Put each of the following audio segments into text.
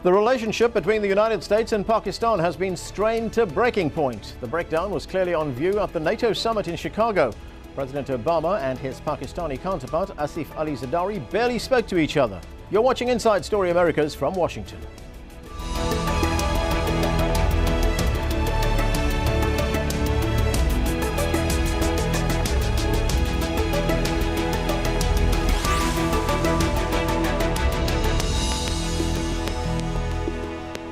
The relationship between the United States and Pakistan has been strained to breaking point. The breakdown was clearly on view at the NATO summit in Chicago. President Obama and his Pakistani counterpart, Asif Ali Zardari, barely spoke to each other. You're watching Inside Story Americas from Washington.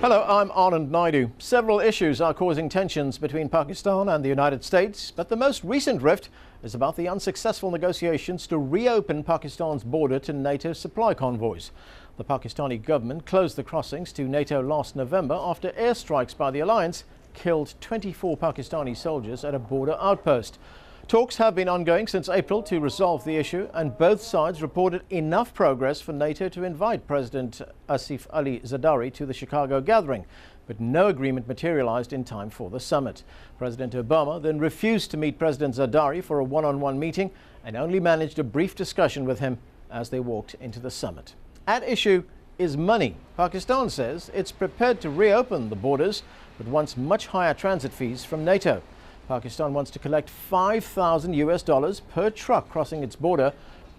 Hello, I'm Anand Naidoo. Several issues are causing tensions between Pakistan and the United States, but the most recent rift is about the unsuccessful negotiations to reopen Pakistan's border to NATO supply convoys. The Pakistani government closed the crossings to NATO last November after airstrikes by the alliance killed 24 Pakistani soldiers at a border outpost. Talks have been ongoing since April to resolve the issue, and both sides reported enough progress for NATO to invite President Asif Ali Zardari to the Chicago gathering, but no agreement materialized in time for the summit. President Obama then refused to meet President Zardari for a one-on-one meeting and only managed a brief discussion with him as they walked into the summit. At issue is money. Pakistan says it's prepared to reopen the borders, but wants much higher transit fees from NATO. Pakistan wants to collect $5,000 per truck crossing its border,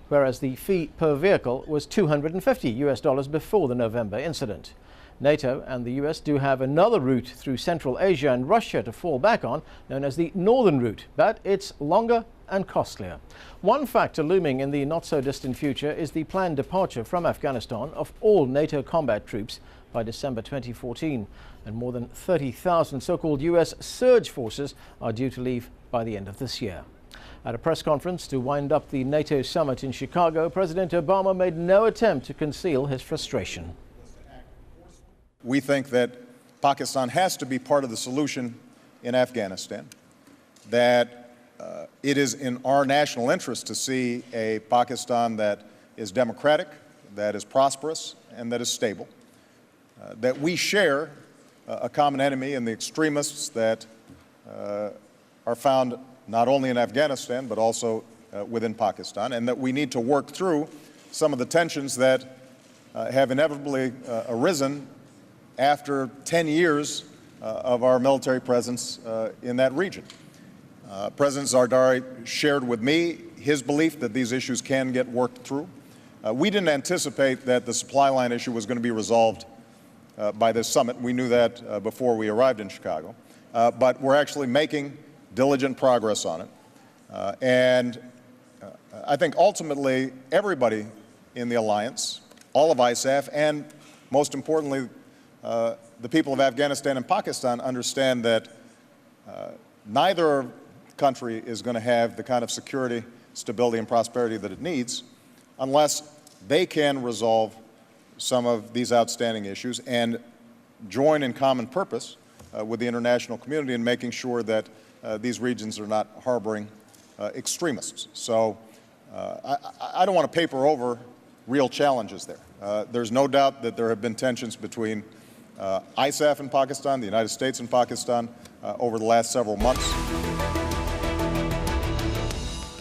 whereas the fee per vehicle was $250 before the November incident. NATO and the US do have another route through Central Asia and Russia to fall back on, known as the Northern Route, but it's longer and costlier. One factor looming in the not-so-distant future is the planned departure from Afghanistan of all NATO combat troops by December 2014, and more than 30,000 so-called US surge forces are due to leave by the end of this year. At a press conference to wind up the NATO summit in Chicago, President Obama made no attempt to conceal his frustration. We think that Pakistan has to be part of the solution in Afghanistan, that it is in our national interest to see a Pakistan that is democratic, that is prosperous, and that is stable. That we share a common enemy in the extremists that are found not only in Afghanistan but also within Pakistan, and that we need to work through some of the tensions that have inevitably arisen after 10 years of our military presence in that region. President Zardari shared with me his belief that these issues can get worked through. We didn't anticipate that the supply line issue was going to be resolved by this summit. We knew that before we arrived in Chicago, but we're actually making diligent progress on it. And I think ultimately everybody in the alliance, all of ISAF, and most importantly, the people of Afghanistan and Pakistan understand that neither country is going to have the kind of security, stability, and prosperity that it needs unless they can resolve some of these outstanding issues and join in common purpose with the international community in making sure that these regions are not harboring extremists. So I don't want to paper over real challenges there. There's no doubt that there have been tensions between ISAF and Pakistan, the United States and Pakistan, over the last several months.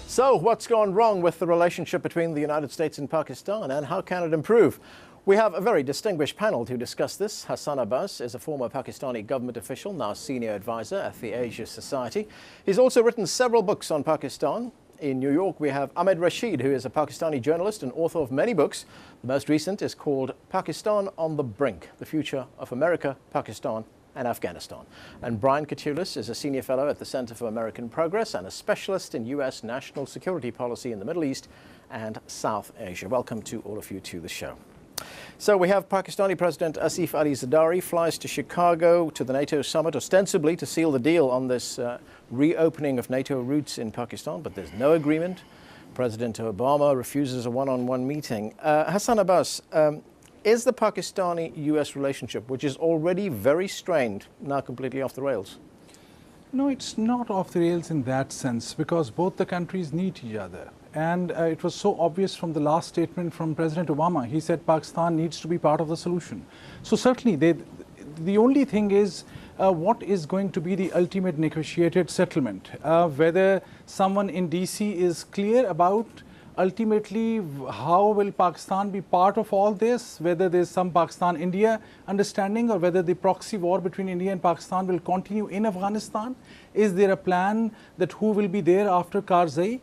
So what's gone wrong with the relationship between the United States and Pakistan, and how can it improve? We have a very distinguished panel to discuss this. Hassan Abbas is a former Pakistani government official, now senior advisor at the Asia Society. He's also written several books on Pakistan. In New York, we have Ahmed Rashid, who is a Pakistani journalist and author of many books. The most recent is called Pakistan on the Brink: The Future of America, Pakistan and Afghanistan. And Brian Katulis is a senior fellow at the Center for American Progress and a specialist in U.S. national security policy in the Middle East and South Asia. Welcome to all of you to the show. So we have Pakistani President Asif Ali Zardari flies to Chicago to the NATO summit, ostensibly to seal the deal on this reopening of NATO routes in Pakistan, but there's no agreement. President Obama refuses a one-on-one meeting. Hassan Abbas, is the Pakistani-US relationship, which is already very strained, now completely off the rails? No, it's not off the rails in that sense, because both the countries need each other. And it was so obvious from the last statement from President Obama. He said Pakistan needs to be part of the solution. So certainly, the only thing is what is going to be the ultimate negotiated settlement, whether someone in DC is clear about Ultimately, how will Pakistan be part of all this? Whether there's some Pakistan-India understanding or whether the proxy war between India and Pakistan will continue in Afghanistan? Is there a plan that who will be there after Karzai?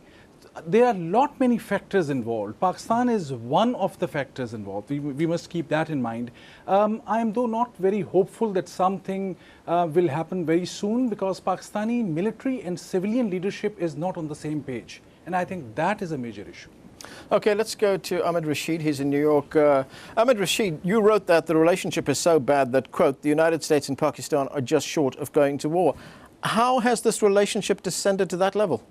There are many factors involved. Pakistan is one of the factors involved. We must keep that in mind. I am though not very hopeful that something will happen very soon, because Pakistani military and civilian leadership is not on the same page. And I think that is a major issue. Okay, let's go to Ahmed Rashid. He's in New York. Ahmed Rashid, you wrote that the relationship is so bad that, quote, the United States and Pakistan are just short of going to war. How has this relationship descended to that level?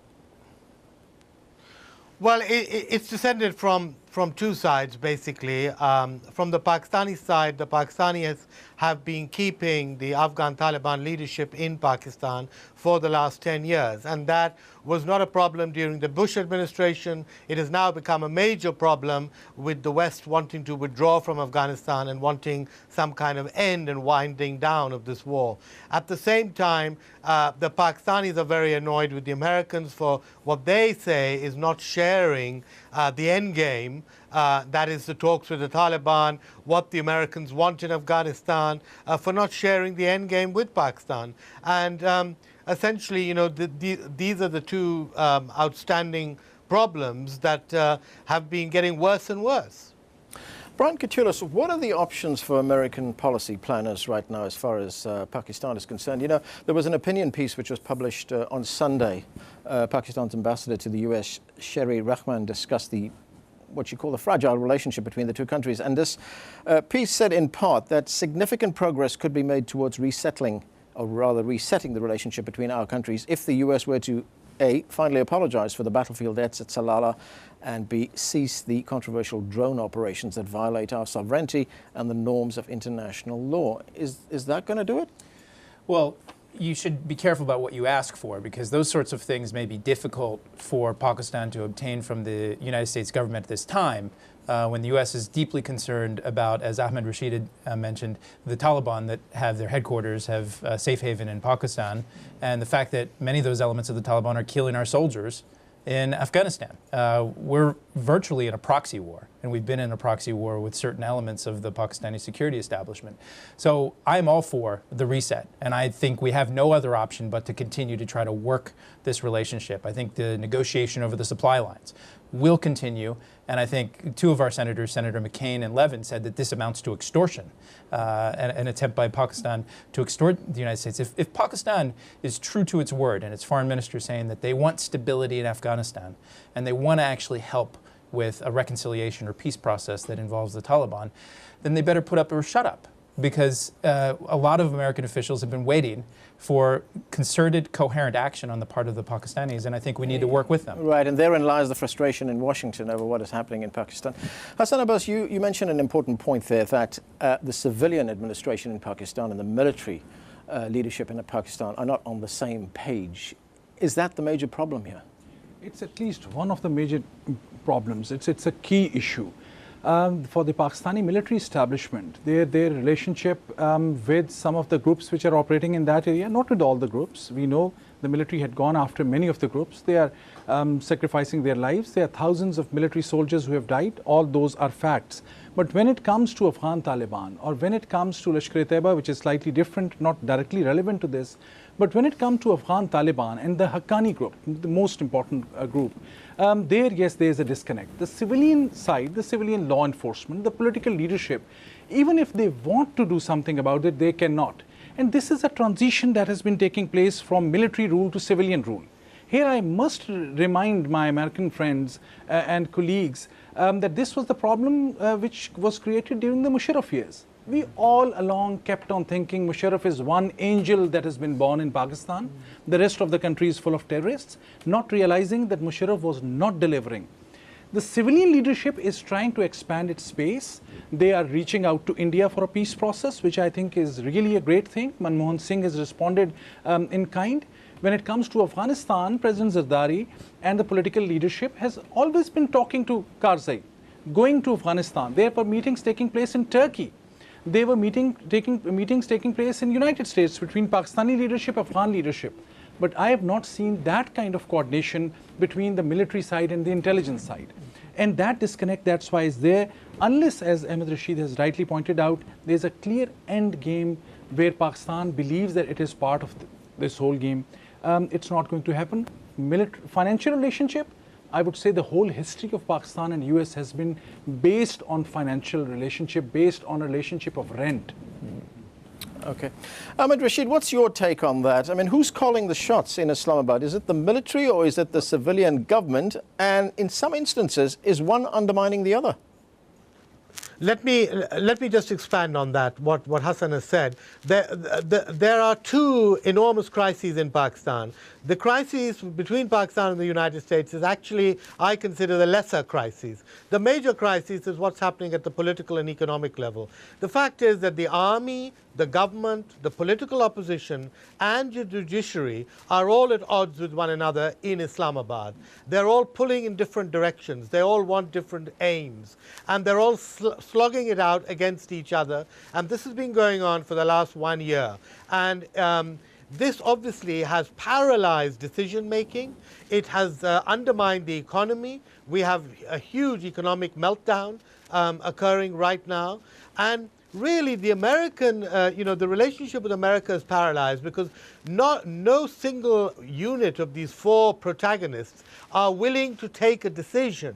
Well, it's descended from two sides, basically. From the Pakistani side, the Pakistanis have been keeping the Afghan Taliban leadership in Pakistan for the last 10 years. And that was not a problem during the Bush administration. It has now become a major problem with the West wanting to withdraw from Afghanistan and wanting some kind of end and winding down of this war. At the same time, the Pakistanis are very annoyed with the Americans for what they say is not sharing the endgame, that is the talks with the Taliban, what the Americans want in Afghanistan, for not sharing the endgame with Pakistan. And essentially, you know, these are the two outstanding problems that have been getting worse and worse. Brian Katulis, what are the options for American policy planners right now as far as Pakistan is concerned? You know, there was an opinion piece which was published on Sunday. Pakistan's ambassador to the US, Sherry Rahman, discussed what you call the fragile relationship between the two countries. And this piece said in part that significant progress could be made towards resettling, or rather resetting the relationship between our countries if the US were to A, finally apologize for the battlefield deaths at Salalah, and B, cease the controversial drone operations that violate our sovereignty and the norms of international law. Is that going to do it? Well, you should be careful about what you ask for, because those sorts of things may be difficult for Pakistan to obtain from the United States government at this time, when the U.S. is deeply concerned about, as Ahmed Rashid mentioned, the Taliban that have their headquarters, have safe haven in Pakistan, and the fact that many of those elements of the Taliban are killing our soldiers in Afghanistan. We're virtually in a proxy war, and we've been in a proxy war with certain elements of the Pakistani security establishment. So I'm all for the reset, and I think we have no other option but to continue to try to work this relationship. I think the negotiation over the supply lines will continue, and I think two of our senators, Senator McCain and Levin, said that this amounts to extortion, an attempt by Pakistan to extort the United States. If Pakistan is true to its word, and its foreign minister saying that they want stability in Afghanistan, and they want to actually help with a reconciliation or peace process that involves the Taliban, then they better put up or shut up, because a lot of American officials have been waiting for concerted, coherent action on the part of the Pakistanis, and I think we need to work with them. Right, and therein lies the frustration in Washington over what is happening in Pakistan. Hassan Abbas, you mentioned an important point there, that the civilian administration in Pakistan and the military leadership in Pakistan are not on the same page. Is that the major problem here? It's at least one of the major problems. It's a key issue. For the Pakistani military establishment, their relationship with some of the groups which are operating in that area, not with all the groups. We know the military had gone after many of the groups. They are sacrificing their lives. There are thousands of military soldiers who have died. All those are facts. But when it comes to Afghan Taliban, or when it comes to Lashkar-e-Taiba, which is slightly different, not directly relevant to this, but when it comes to Afghan Taliban and the Haqqani group, the most important group, yes, there is a disconnect. The civilian side, the civilian law enforcement, the political leadership, even if they want to do something about it, they cannot. And this is a transition that has been taking place from military rule to civilian rule. Here I must remind my American friends and colleagues that this was the problem which was created during the Musharraf years. We all along kept on thinking Musharraf is one angel that has been born in Pakistan. The rest of the country is full of terrorists, not realizing that Musharraf was not delivering. The civilian leadership is trying to expand its space. They are reaching out to India for a peace process, which I think is really a great thing. Manmohan Singh has responded in kind. When it comes to Afghanistan, President Zardari and the political leadership has always been talking to Karzai, going to Afghanistan. There were meetings taking place in Turkey. There were meetings taking place in United States between Pakistani leadership, Afghan leadership. But I have not seen that kind of coordination between the military side and the intelligence side. And that disconnect, that's why is there, unless, as Ahmed Rashid has rightly pointed out, there's a clear end game where Pakistan believes that it is part of this whole game. It's not going to happen. Financial relationship, I would say the whole history of Pakistan and US has been based on financial relationship, based on a relationship of rent. Okay. Ahmed Rashid, what's your take on that? I mean, who's calling the shots in Islamabad? Is it the military or is it the civilian government? And in some instances, is one undermining the other? Let me just expand on that, what Hassan has said. There are two enormous crises in Pakistan. The crisis between Pakistan and the United States is actually, I consider, the lesser crisis. The major crisis is what's happening at the political and economic level. The fact is that the army, the government, the political opposition, and the judiciary are all at odds with one another in Islamabad. They're all pulling in different directions. They all want different aims. And they're all slogging it out against each other. And this has been going on for the last 1 year. And this obviously has paralyzed decision making. It has undermined the economy. We have a huge economic meltdown occurring right now. And really, the American, the relationship with America is paralyzed because no single unit of these four protagonists are willing to take a decision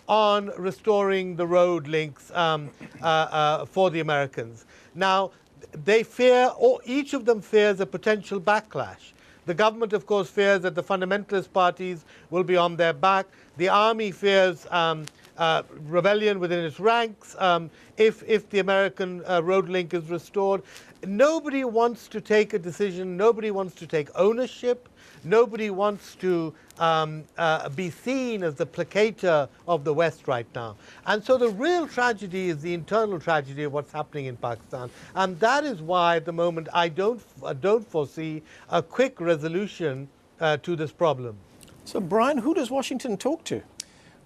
on restoring the road links for the Americans. Now, they fear, or each of them fears, a potential backlash. The government, of course, fears that the fundamentalist parties will be on their back. The army fears rebellion within its ranks if the American road link is restored. Nobody wants to take a decision. Nobody wants to take ownership. Nobody wants to be seen as the placater of the West right now. And so the real tragedy is the internal tragedy of what's happening in Pakistan. And that is why at the moment I don't foresee a quick resolution to this problem. So, Brian, who does Washington talk to?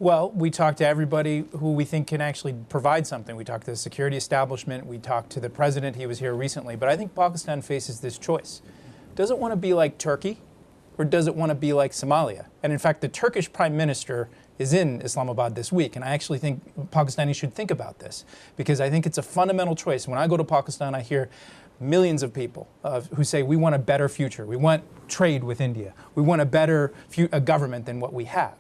Well, we talk to everybody who we think can actually provide something. We talk to the security establishment. We talk to the president. He was here recently. But I think Pakistan faces this choice. Does it want to be like Turkey, or does it want to be like Somalia? And in fact, the Turkish prime minister is in Islamabad this week. And I actually think Pakistanis should think about this, because I think it's a fundamental choice. When I go to Pakistan, I hear millions of people who say, we want a better future. We want trade with India. We want a better government than what we have.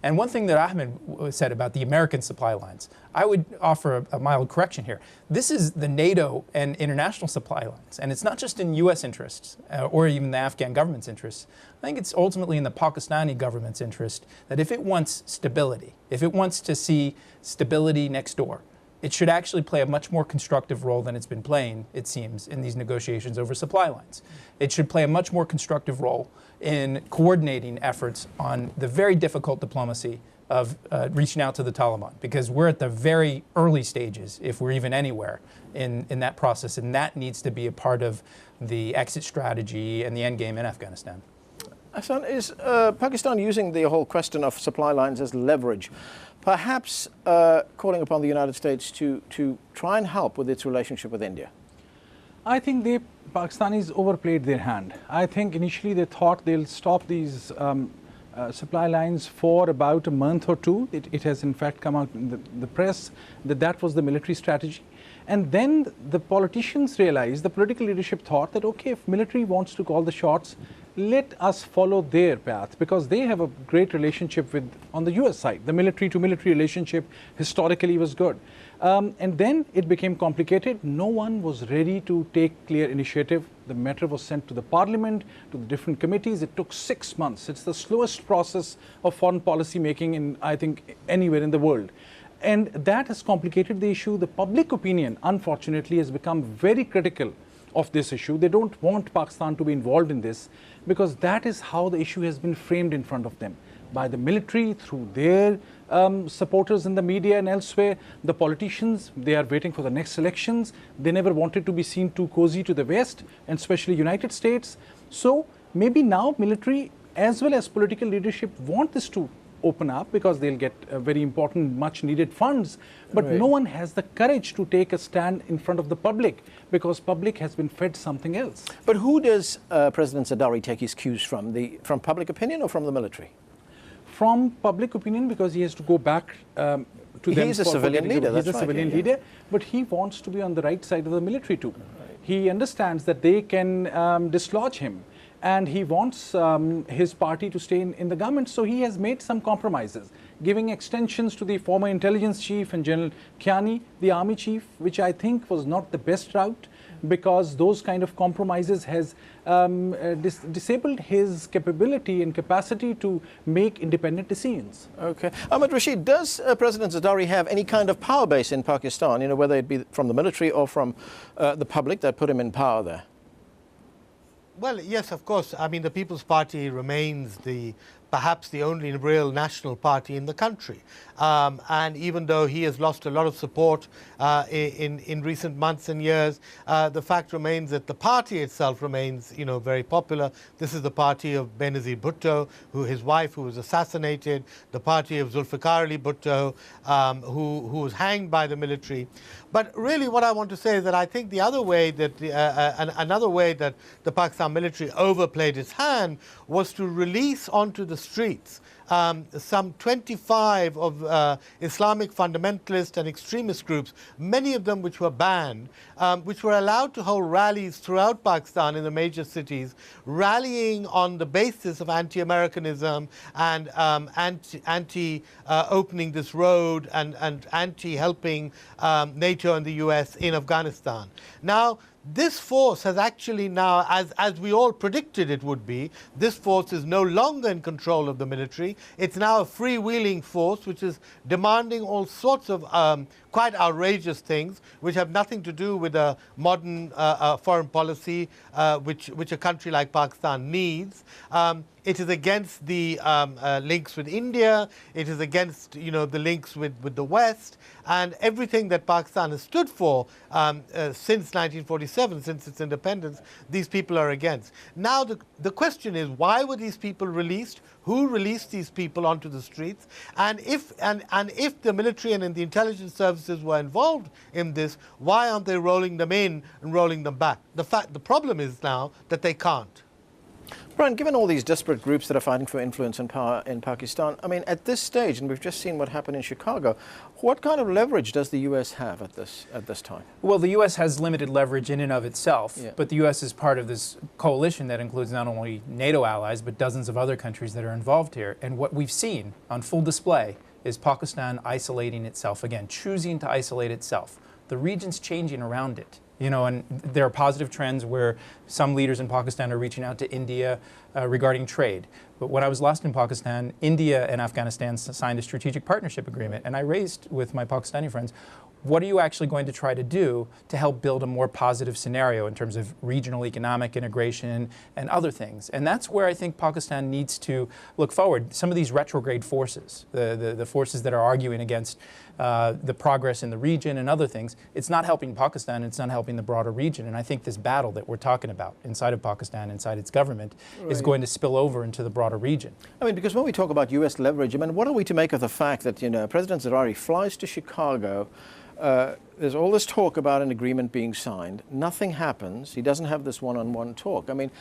And one thing that Ahmed said about the American supply lines, I would offer a mild correction here. This is the NATO and international supply lines, and it's not just in U.S. interests or even the Afghan government's interests. I think it's ultimately in the Pakistani government's interest that if it wants stability, if it wants to see stability next door, it should actually play a much more constructive role than it's been playing, it seems, in these negotiations over supply lines. It should play a much more constructive role in coordinating efforts on the very difficult diplomacy of reaching out to the Taliban, because we're at the very early stages, if we're even anywhere, in that process, and that needs to be a part of the exit strategy and the endgame in Afghanistan. Hassan, is Pakistan using the whole question of supply lines as leverage, perhaps calling upon the United States to try and help with its relationship with India? I think the Pakistanis overplayed their hand. I think initially they thought they'll stop these supply lines for about a month or two. It has in fact come out in the press that that was the military strategy. And then the politicians realized, the political leadership thought that, okay, if military wants to call the shots, let us follow their path, because they have a great relationship with, on the US side, the military to military relationship historically was good. And then it became complicated. No one was ready to take clear initiative. The matter was sent to the parliament, to the different committees. It took 6 months. It's the slowest process of foreign policy making in, I think, anywhere in the world. And that has complicated the issue. The public opinion, unfortunately, has become very critical of this issue. They don't want Pakistan to be involved in this, because that is how the issue has been framed in front of them, by the military, through their supporters in the media and elsewhere. The politicians, they are waiting for the next elections. They never wanted to be seen too cozy to the West, and especially United States. So maybe now military as well as political leadership want this to open up, because they'll get very important, much needed funds. But no one has the courage to take a stand in front of the public, because public has been fed something else. But who does President Zardari take his cues from? From public opinion or from the military? from public opinion, because he has to go back to them. He's a civilian leader. He's a civilian leader, but he wants to be on the right side of the military too. He understands that they can dislodge him, and he wants his party to stay in the government. So he has made some compromises, giving extensions to the former intelligence chief and General Kiani, the army chief, which I think was not the best route, because those kind of compromises has disabled his capability and capacity to make independent decisions. Okay. Ahmed Rashid, does President Zardari have any kind of power base in Pakistan, you know, whether it be from the military or from the public that put him in power there? Well, yes, of course. I mean, the People's Party remains perhaps the only real national party in the country. And even though he has lost a lot of support in recent months and years, the fact remains that the party itself remains, you know, very popular. This is the party of Benazir Bhutto, his wife who was assassinated, the party of Zulfikar Ali Bhutto, who was hanged by the military. But really what I want to say is that I think the other way that, another way that the Pakistan military overplayed its hand was to release onto the streets some 25 of Islamic fundamentalist and extremist groups, many of them which were banned, which were allowed to hold rallies throughout Pakistan in the major cities, rallying on the basis of anti-Americanism and anti-opening this road and anti-helping NATO and the US in Afghanistan. Now, this force has actually now, as we all predicted it would be, this force is no longer in control of the military. It's now a freewheeling force which is demanding all sorts of quite outrageous things which have nothing to do with a modern foreign policy which a country like Pakistan needs. It is against the links with India. It is against, you know, the links with the West, and everything that Pakistan has stood for since 1947, since its independence. These people are against. Now the question is, why were these people released? Who released these people onto the streets? And if the military and the intelligence services were involved in this, why aren't they rolling them in and rolling them back? The problem is now that they can't. Brian, given all these disparate groups that are fighting for influence and power in Pakistan, I mean, at this stage, and we've just seen what happened in Chicago, what kind of leverage does the U.S. have at this time? Well, the U.S. has limited leverage in and of itself, Yeah. but the U.S. is part of this coalition that includes not only NATO allies, but dozens of other countries that are involved here. And what we've seen on full display is Pakistan isolating itself again, choosing to isolate itself. The region's changing around it. You know, and there are positive trends where some leaders in Pakistan are reaching out to India regarding trade. But when I was last in Pakistan, India and Afghanistan signed a strategic partnership agreement. And I raised with my Pakistani friends, what are you actually going to try to do to help build a more positive scenario in terms of regional economic integration and other things? And that's where I think Pakistan needs to look forward. Some of these retrograde forces, the forces that are arguing against the progress in the region and other things, it's not helping Pakistan, it's not helping the broader region. And I think this battle that we're talking about inside of Pakistan, inside its government, is going to spill over into the broader region. I mean, because when we talk about U.S. leverage, I mean, what are we to make of the fact that, you know, President Zardari flies to Chicago, there's all this talk about an agreement being signed, nothing happens, he doesn't have this one-on-one talk. I mean,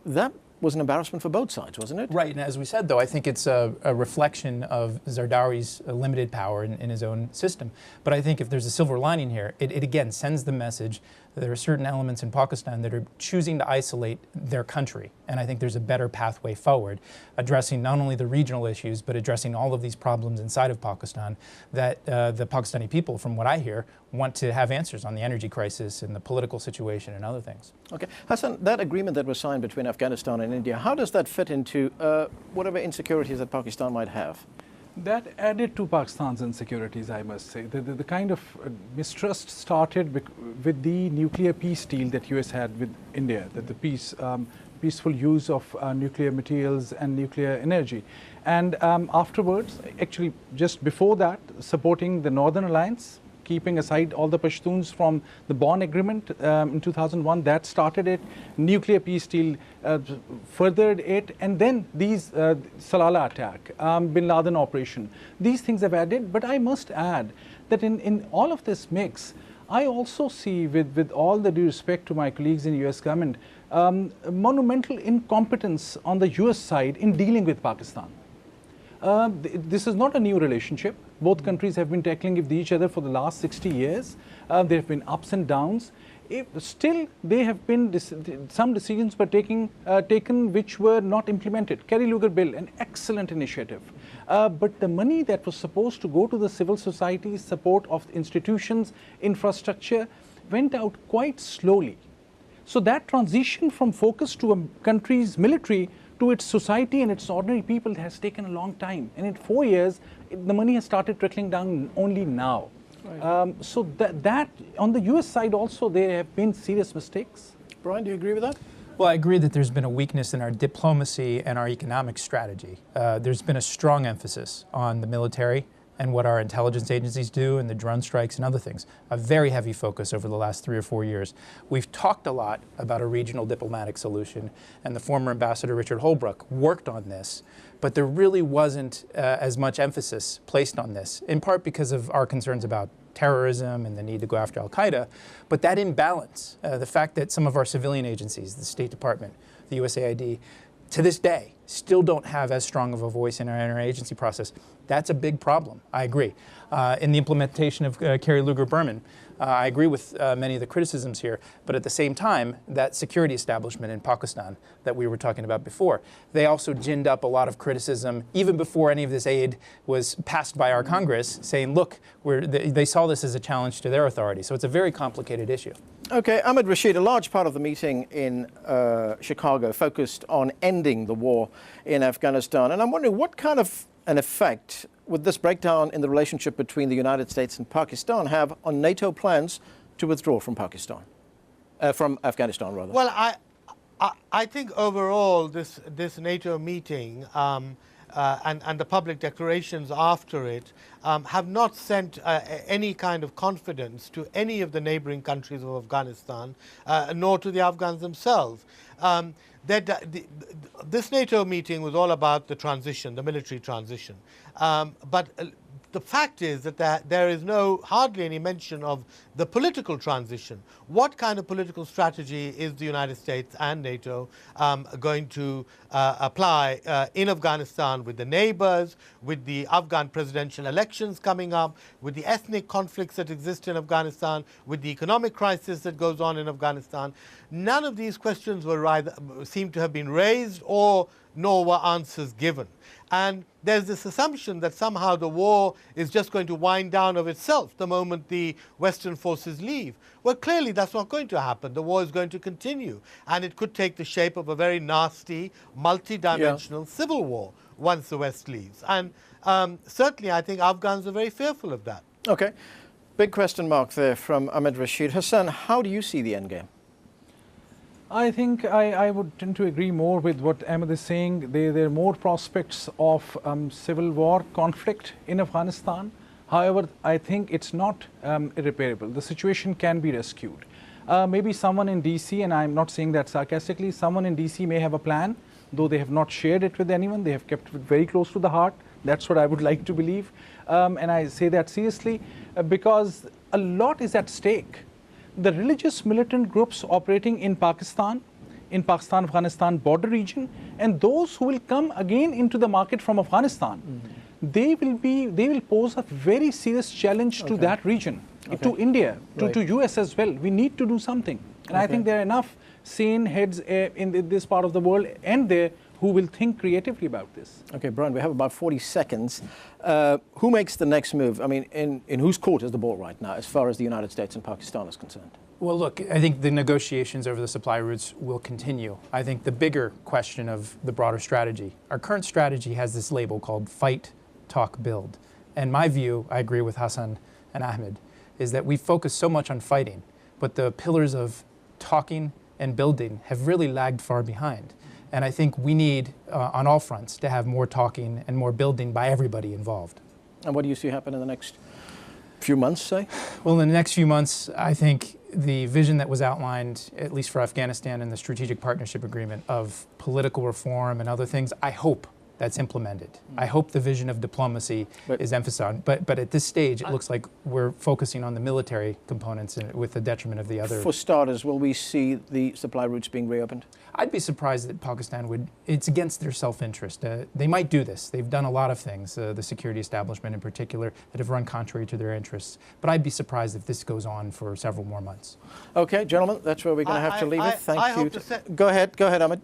that was an embarrassment for both sides, wasn't it? Right, and as we said, though, I think it's a reflection of Zardari's limited power in his own system. But I think if there's a silver lining here, it again sends the message that there are certain elements in Pakistan that are choosing to isolate their country. And I think there's a better pathway forward, addressing not only the regional issues, but addressing all of these problems inside of Pakistan that the Pakistani people, from what I hear, want to have answers on the energy crisis and the political situation and other things. Okay. Hassan, that agreement that was signed between Afghanistan and India, how does that fit into whatever insecurities that Pakistan might have? That added to Pakistan's insecurities, I must say. The kind of mistrust started with the nuclear peace deal that US had with India, that the peaceful use of nuclear materials and nuclear energy. And afterwards, actually just before that, supporting the Northern Alliance, keeping aside all the Pashtuns from the Bonn Agreement in 2001, that started it. Nuclear peace deal furthered it, and then these Salala attack, Bin Laden operation, these things have added. But I must add that in all of this mix, I also see, with all the due respect to my colleagues in US government, monumental incompetence on the US side in dealing with Pakistan. This is not a new relationship. Both countries have been tackling with each other for the last 60 years. There have been ups and downs. Still, there have been some decisions were taken which were not implemented. Kerry-Lugar Bill, an excellent initiative. But the money that was supposed to go to the civil society, support of institutions, infrastructure, went out quite slowly. So that transition from focus to a country's military to its society and its ordinary people has taken a long time. And in 4 years, the money has started trickling down only now. Right. So that on the US side also, there have been serious mistakes. Brian, do you agree with that? Well, I agree that there's been a weakness in our diplomacy and our economic strategy. There's been a strong emphasis on the military and what our intelligence agencies do and the drone strikes and other things. A very heavy focus over the last 3 or 4 years. We've talked a lot about a regional diplomatic solution, and the former Ambassador Richard Holbrooke worked on this, but there really wasn't as much emphasis placed on this, in part because of our concerns about terrorism and the need to go after al-Qaeda. But that imbalance, the fact that some of our civilian agencies, the State Department, the USAID, to this day, still don't have as strong of a voice in our interagency process. That's a big problem, I agree. In the implementation of Kerry-Lugar Berman, I agree with many of the criticisms here, but at the same time, that security establishment in Pakistan that we were talking about before, they also ginned up a lot of criticism, even before any of this aid was passed by our Congress, saying, look, they saw this as a challenge to their authority. So it's a very complicated issue. Okay, Ahmed Rashid, a large part of the meeting in Chicago focused on ending the war in Afghanistan. And I'm wondering what kind of an effect would this breakdown in the relationship between the United States and Pakistan have on NATO plans to withdraw from Pakistan, from Afghanistan, rather? Well, I think overall this NATO meeting and the public declarations after it have not sent any kind of confidence to any of the neighboring countries of Afghanistan, nor to the Afghans themselves. This NATO meeting was all about the transition, the military transition. But the fact is that there is hardly any mention of the political transition. What kind of political strategy is the United States and NATO going to apply in Afghanistan with the neighbors, with the Afghan presidential elections coming up, with the ethnic conflicts that exist in Afghanistan, with the economic crisis that goes on in Afghanistan? None of these questions seem to have been raised, nor were answers given. And there's this assumption that somehow the war is just going to wind down of itself the moment the Western forces leave. Well, clearly that's not going to happen. The war is going to continue, and it could take the shape of a very nasty, multi-dimensional civil war once the West leaves. And certainly I think Afghans are very fearful of that. Okay. Big question mark there from Ahmed Rashid. Hassan, how do you see the endgame? I think I would tend to agree more with what Ahmed is saying. There are more prospects of civil war, conflict in Afghanistan. However, I think it's not irreparable. The situation can be rescued. Maybe someone in DC, and I'm not saying that sarcastically, someone in DC may have a plan, though they have not shared it with anyone. They have kept it very close to the heart. That's what I would like to believe. And I say that seriously because a lot is at stake. The religious militant groups operating in Pakistan-Afghanistan border region, and those who will come again into the market from Afghanistan, they will pose a very serious challenge to that region, to India, to US as well. We need to do something. And I think there are enough sane heads in this part of the world and there who will think creatively about this. Okay, Brian, we have about 40 seconds. Who makes the next move? I mean, in whose court is the ball right now as far as the United States and Pakistan is concerned? Well, look, I think the negotiations over the supply routes will continue. I think the bigger question of the broader strategy, our current strategy has this label called fight, talk, build. And my view, I agree with Hassan and Ahmed, is that we focus so much on fighting, but the pillars of talking and building have really lagged far behind. And I think we need, on all fronts, to have more talking and more building by everybody involved. And what do you see happen in the next few months, say? Well, in the next few months, I think the vision that was outlined, at least for Afghanistan in the Strategic Partnership Agreement, of political reform and other things, I hope that's implemented. I hope the vision of diplomacy is emphasized, but at this stage, it looks like we're focusing on the military components with the detriment of the other. For starters, will we see the supply routes being reopened? I'd be surprised that Pakistan would. It's against their self-interest. They might do this. They've done a lot of things, the security establishment in particular, that have run contrary to their interests. But I'd be surprised if this goes on for several more months. Okay, gentlemen, that's where we're going to have to leave it. Thank you. Go ahead, Ahmed.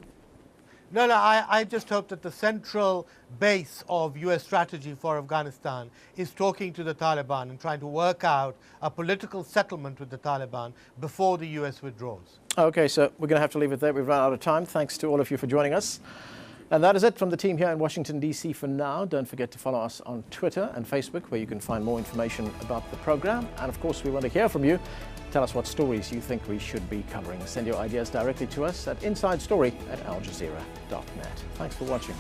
No, I just hope that the central base of U.S. strategy for Afghanistan is talking to the Taliban and trying to work out a political settlement with the Taliban before the U.S. withdraws. Okay, so we're going to have to leave it there. We've run out of time. Thanks to all of you for joining us. And that is it from the team here in Washington, D.C. for now. Don't forget to follow us on Twitter and Facebook, where you can find more information about the program. And of course, we want to hear from you. Tell us what stories you think we should be covering. Send your ideas directly to us at insidestory@aljazeera.net. Thanks for watching.